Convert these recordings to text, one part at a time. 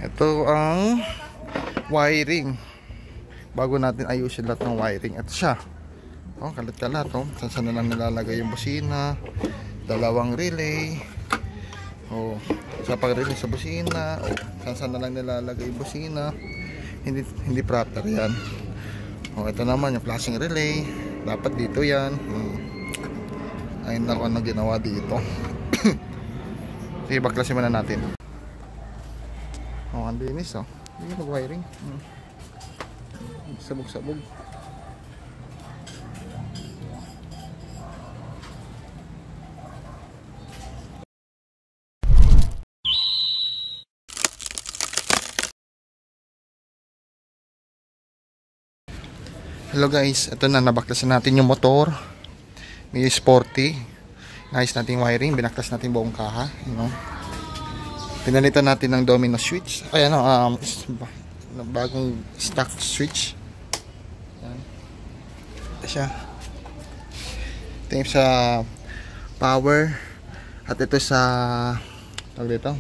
Ito ang wiring. Bago natin ayusin lahat ng wiring. Ito siya. Oh, kalat-kalat. Oh. Saan na lang nilalagay yung busina. Dalawang relay. Oh, sa pag-relay sa busina. Oh, saan na lang nilalagay yung busina. Hindi proper yan. Oh, ito naman yung flashing relay. Dapat dito yan. Ayun na kung ano ginawa dito. Sige, baklasin muna natin. Oh, ang linis oh. Hindi mag-wiring. Sabog-sabog. Hello guys, ito na, nabaklasan natin yung motor. May sporty. Nice natin wiring, binaklas natin buong kaha, you know. Pinalitan natin ng domino switch. Ay ano, bagong stock switch. Yan. Ito siya. Ito yung sa power. At ito sa tawag dito,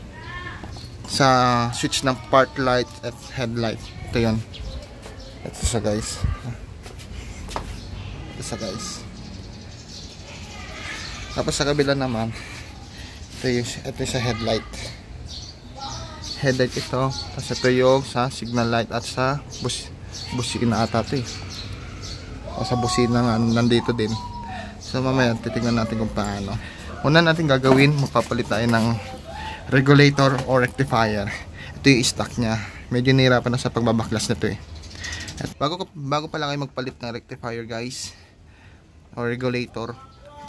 sa switch ng park light at headlight. Ito yun. Ito siya guys. Ito siya guys. Tapos sa kabila naman, ito yung sa headlight. Headlight ito. Tapos ito yung sa signal light at sa busina ata ito eh. O sa busina nga nandito din. So mamaya titignan natin kung paano. Una natin gagawin, magpapalit tayo ng regulator or rectifier. Ito yung stock nya. Medyo nahirapan na sa pagbabaklas nito eh. At bago pala kayo magpalit ng rectifier guys or regulator,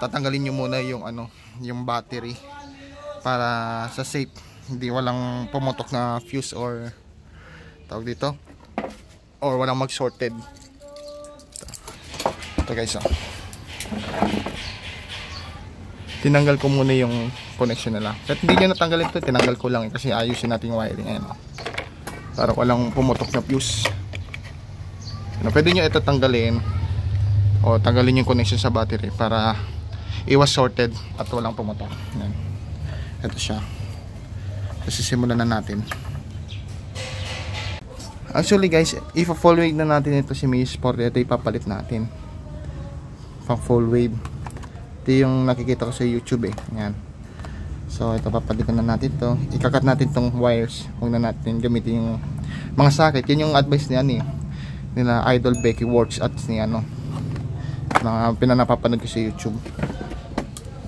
tatanggalin nyo muna yung yung battery para sa safe, hindi walang pumutok na fuse or tawag dito, or walang mag-shorted. Ito guys oh. Tinanggal ko muna yung connection nila. At hindi nyo natanggalin ito, tinanggal ko lang kasi ayusin natin yung wiring. Ayan oh. Para walang pumutok na fuse. Pwede nyo ito tanggalin o tanggalin yung connection sa battery para iwas shorted at walang pumutok. Yan. Ito siya. Kasi simulan na natin. Actually guys, if a full wave na natin ito si Mii Sport, ito ipapalit natin pang full wave. Ito yung nakikita ko sa YouTube eh. Yan. So ito, papalitan na natin to. Ikakat natin tong wires. Huwag na natin gamitin yung mga socket. Yan yung advice niyan eh, nila Idol Becky Works at ni na pinanapapanood ko sa YouTube.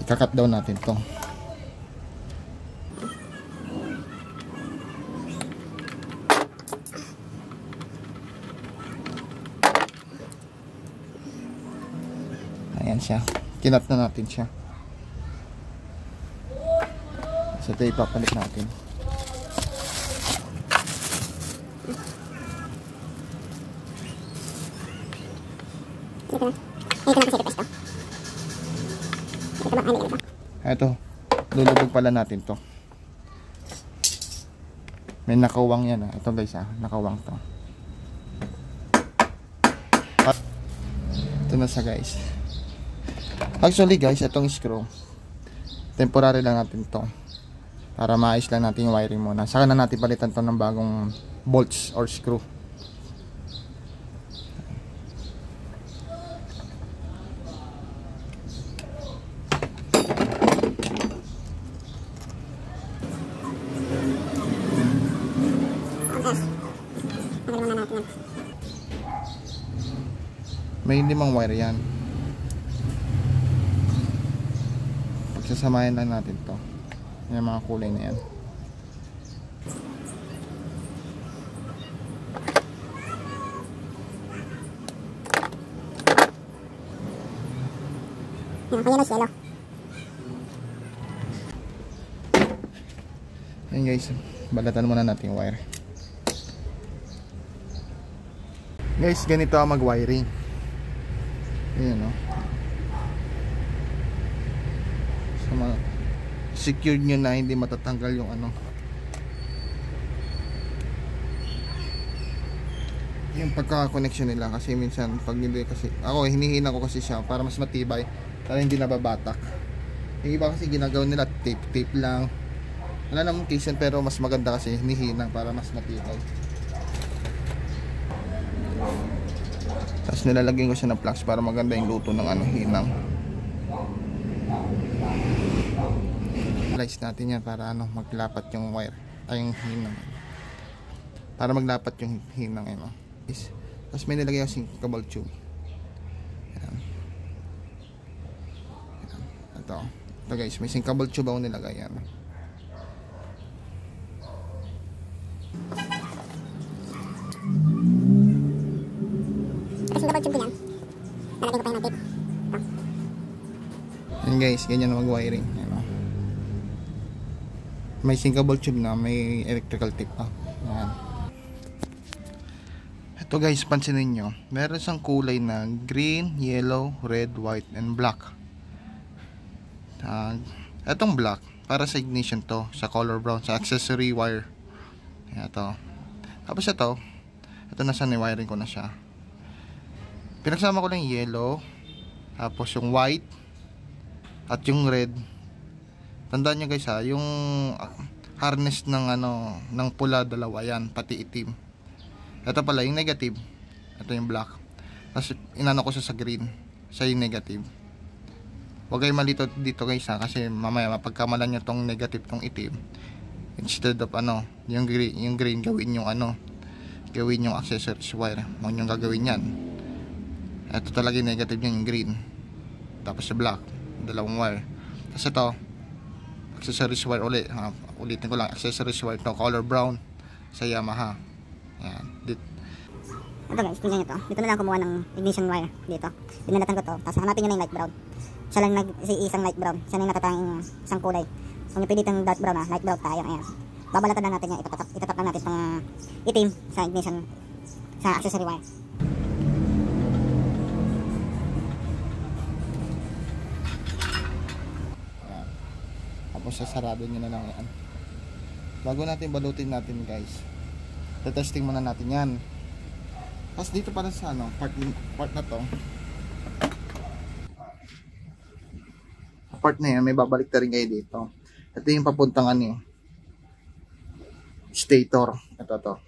Ikakat daw natin to. Ayan siya. Kinat na natin siya. So ito ipapalit natin. Ito, lulubog pala natin to. May nakawang yan ah. Ito guys ah, nakawang to. Ito na sa guys. Actually guys, itong screw temporary lang natin to para maayos lang natin yung wiring muna. Saka na natin palitan to ng bagong bolts or screw. May 5 wire yan. Pagsasamahin lang natin to. Yung mga kulay na yan. Yan guys, balatan muna natin yung wire. Guys, ganito ang mag-wiring. Ayan o. So, secured nyo na hindi matatanggal yung yung pagka-connection nila. Kasi minsan pag hindi, kasi ako hinihina ko kasi siya para mas matibay, para hindi nababatak. Yung iba kasi ginagawa nila tape lang, Wala namang keysen pero mas maganda kasi hinihinang para mas matibay. Tapos nilalagyan ko siya ng flux para maganda yung luto ng hinang. Slice natin yan para maglapat yung wire ay yung hinang. Para maglapat yung hinang Tapos may nilagay yung sinkable tube. Ayan. Ito guys, may sinkable tube ako nilagay yan. Sinkable tube yan. Nalagay ko pa yung tape. Ayan guys, ganyan na mag-wiring. May sinkable tube na, may electrical tape pa. Ayan. Ito guys, pansinin nyo, meron siyang kulay na green, yellow, red, white, and black. Itong black, para sa ignition to, sa color brown, sa accessory wire. Ayan, ito. Tapos ito nasa ni-wiring ko na siya. Pinagsama ko lang yung yellow, tapos yung white, at yung red. Tandaan nyo guys yung harness ng pula, dalawa yan, pati itim. Ito pala yung negative, ito yung black. Tapos inano ko siya sa green, siya yung negative. Huwag kayo malito dito guys kasi mamaya mapagkamalan nyo tong negative, tong itim. Instead of yung green gawin yung gawin yung accessories wire. Huwag nyo gagawin yan. Ito talaga yung negative yung green. Tapos sa black, dalawang wire. Tapos ito accessories wire ulit. Ulitin ko lang, accessories wire to, color brown sa Yamaha. Ayan. Ito guys, tingnan nyo to. Dito na lang kumuha ng ignition wire dito. Pinalatan ko to. Tapos hanapin nyo na yung light brown. Siya lang isang light brown. Siya na yung natatanging isang kulay. Kung yung pilitan dark brown light brown tayo. Ayan. Babalatan lang natin yan. Itatap lang natin itong itim sa ignition, sa accessory wire. Ayan. Tapos sasarado nyo na lang yan. Bago natin balutin natin guys, testing muna natin yan. Tapos dito para sa part na to, part na yan, may babalik na rin kayo dito. Ito yung papuntang stator. Ito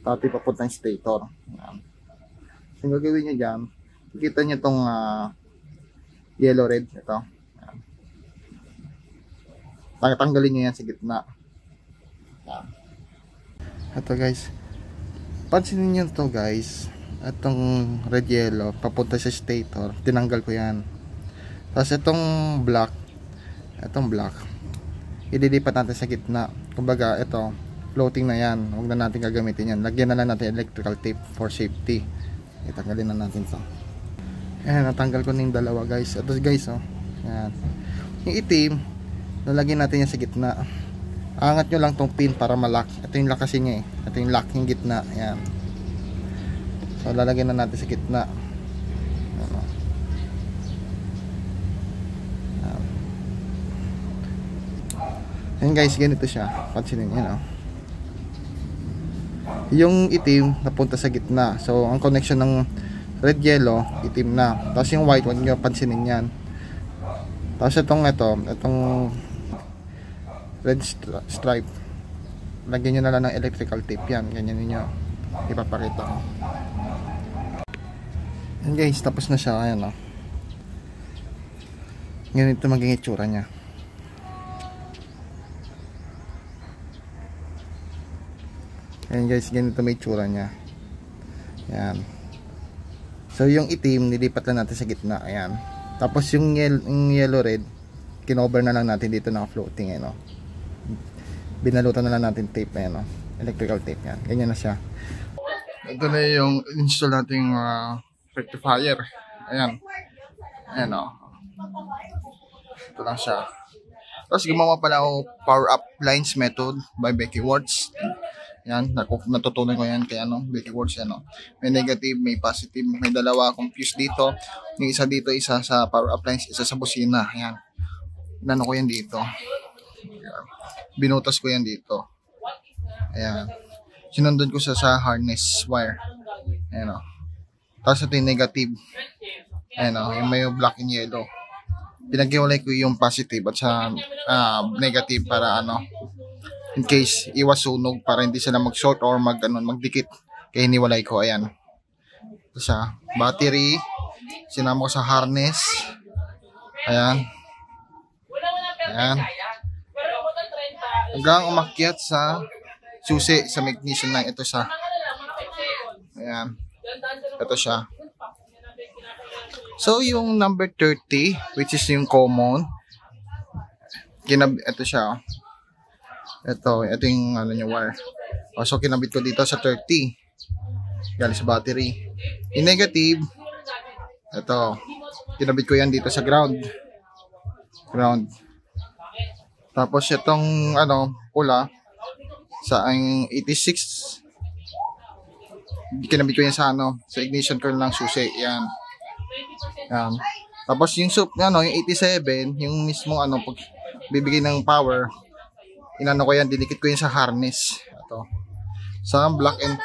yung papuntang stator. Yan. So yung gagawin nyo dyan, nakita nyo itong yellow red. Ito yan. Tanggalin nyo yan sa gitna. Yan. Ito guys, pansinin nyo to guys, itong red yellow papunta sa stator, tinanggal ko yan. Tapos itong black ililipat natin sa gitna. Kumbaga ito floating na yan, huwag na natin gagamitin yan. Lagyan na lang natin electrical tape for safety. Itanggalin na natin to. Ayan, natanggal ko na yung dalawa guys. Ito guys yan. Yung itim lalagyan natin yan sa gitna. Angat nyo lang tong pin para ma-lock. Ito yung lock kasi niya Ito yung lock yung gitna. Ayan. So lalagyan na natin sa gitna. Ayan guys, ganito siya. Pansinin nyo yung itim napunta sa gitna. So ang connection ng red yellow itim na. Tapos yung white, huwag nyo pansinin yan. Tapos itong red stripe, lagyan nyo na lang ng electrical tape yan. Ganyan ninyo ipapakita ko. Yan guys, tapos na siya. Ayan ganito magiging itsura nya. Ayan guys, ganito may itsura nya. Ayan. So yung itim nilipat lang natin sa gitna. Ayan. Tapos yung yellow red kinover na lang natin dito, naka-floating binalutan na lang natin tape electrical tape yan. Ganyan na siya. Ito na yung install nating rectifier. Ayan. Ito lang siya. Tapos gumawa pala ako power up lines method by Becky Words. Yan, natutunan ko yan kay Becky Words. May negative, may positive, may dalawa akong fuse dito. Yung isa dito, isa sa power up lines, isa sa busina. Ayan. Inano ko yan dito. Ayan. Binutas ko yan dito. Ayan. Sinundan ko sa harness wire. Ayan Tapos ito yung negative. Ayan yung may black and yellow. pinaghiwalay ko yung positive at sa negative para in case iwas sunog para hindi sila mag-short or magdikit. Kaya hiniwalay ko. Ayan. Ito siya. Battery. Sinama ko sa harness. Ayan. Ayan. Hanggang umakyat sa susi sa magnesium line. Ito siya. Ayan. Ito siya. So, yung number 30, which is yung common, ito siya. Ito yung wire. So, kinabit ko dito sa 30. Galing sa battery. Yung negative, ito. Kinabit ko yan dito sa ground. Tapos, itong, pula, sa ang 86, kinabit ko yan sa sa ignition coil ng susi. Yan. Tapos yung yung 87, yung mismo pag bibigay ng power, ko yan, dinikit ko yan sa harness. Ito. Sa black and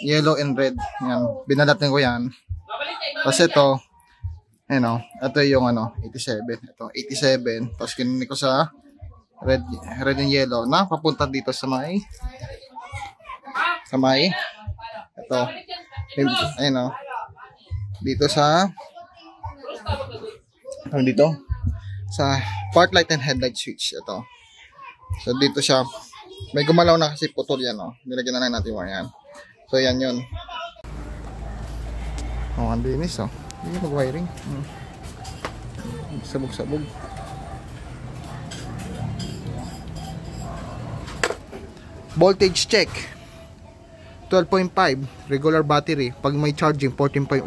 yellow and red. Yan, binalatin ko yan. Tapos ito, ito yung 87. Ito, 87. Tapos kinunik ko sa red and yellow na papunta dito sa may ito. Dito sa sa park light and headlight switch. Ito. So dito siya. May gumalaw na kasi putol yan. Nilagyan na lang natin wire yan. So yan yun. Ang linis. Hindi mag-wiring. Sabog-sabog. Voltage check. 12.5 regular battery. Pag may charging 14.1.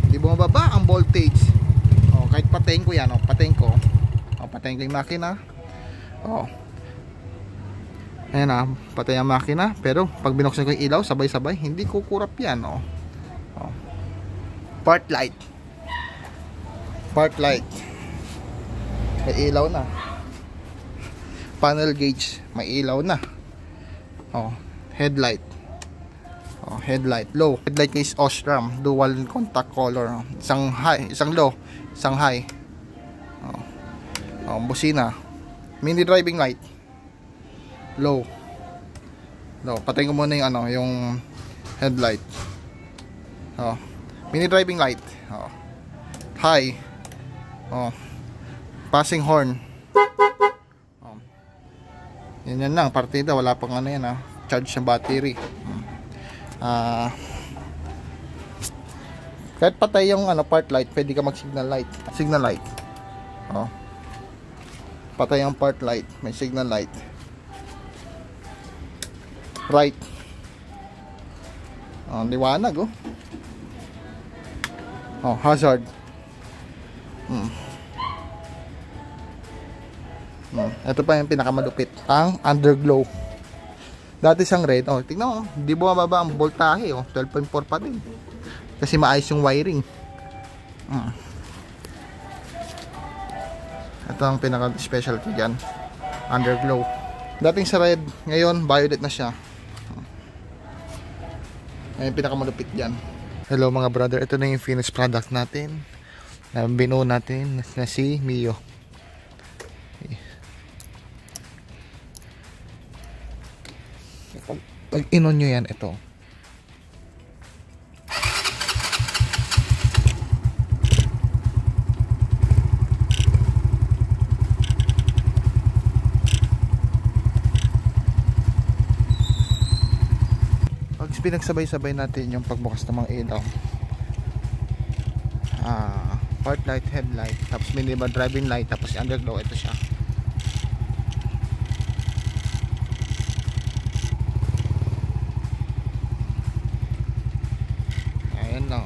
Hindi bumababa ang voltage. Kahit patayin ko yan, patayin ko yung makina. Ayan patay ang makina. Pero pag binuksan ko yung ilaw, sabay-sabay, hindi kukurap yan. Park light. May ilaw na. Panel gauge, may ilaw na. Headlight. Headlight low. Headlight is Osram, dual contact color. Isang high, isang low, isang high. Busina. Mini driving light. Low. Patayin ko muna yung headlight. Mini driving light. High. Passing horn. Yan lang, partida, wala pang charge ng battery. Kahit patay yung park light, pwede ka mag signal light. Patay yung park light, may signal light. Right. Liwanag hazard. Ito pa yung pinakamalupit, ang underglow. Dati siyang red. Tingnan mo, hindi bumababa ang voltahe. 12.4 pa din. Kasi maayos yung wiring. Ito ang pinaka-specialty dyan. Underglow. Dating sa red, ngayon violet na siya. Ayan yung pinakamalupit dyan. Hello mga brother, ito na yung finished product natin. Binuo natin na si Mio. Pag inon nyo yan, ito. Pag pinagsabay-sabay natin yung pagbukas ng mga ilaw, park light, headlight, tapos minimal driving light, tapos underglow, ito siya. Ayan lang